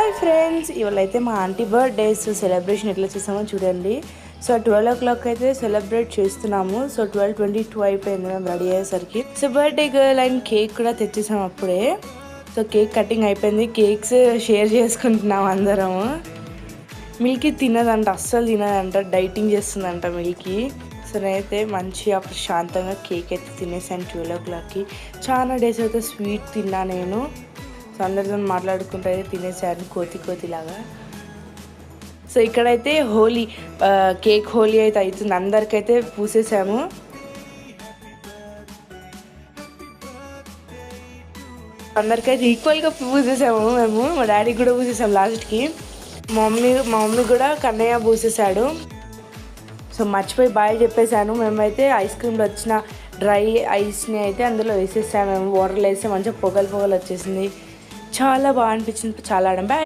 Hi friends, ఇవాళ అయితే మా ఆంటీ బర్త్డేస్ సెలబ్రేషన్ ఎట్లా చేసామో చూడండి. సో 12 o'clock అయితే సెలబ్రేట్ చేస్తున్నాము. సో 12:22 అయిపోయింది మేము రెడీ అయ్యేసరికి. So birthday girl and cake కూడా తెచ్చేసాం అప్పుడే. సో కేక్ కటింగ్ అయిపోయింది. కేక్స్ షేర్ చేసుకుంటున్నాం అందరము. మిల్కీ తినదంట, అస్సలు తినదంట, డైటింగ్ చేస్తుందంట మిల్కీ. సో నేనైతే మంచిగా ప్రశాంతంగా కేక్ అయితే తినేసాను 12 o'clockకి. చాలా డేస్ అయితే స్వీట్ తిన్నా నేను. సో అందరితో మాట్లాడుకుంటూ అయితే తినేసాను కోతిలాగా. సో ఇక్కడైతే హోలీ కేక్ హోలీ అయితే అవుతుంది. అందరికైతే పూసేసాము. అందరికైతే ఈక్వల్గా పూసేసాము మేము. మా డాడీకి కూడా పూసేసాము లాస్ట్కి. మా మమ్మీ కూడా కన్నయ్య పూసేసాడు. సో మర్చిపోయి బాయ్ చెప్పేశాను. మేమైతే ఐస్ క్రీమ్లో వచ్చిన డ్రై ఐస్ని అయితే అందులో వేసేసాము. మేము వాటర్లో వేస్తే మంచిగా పొగలు వచ్చేసింది. చాలా బాగా అనిపించింది. చాలా బాయ్.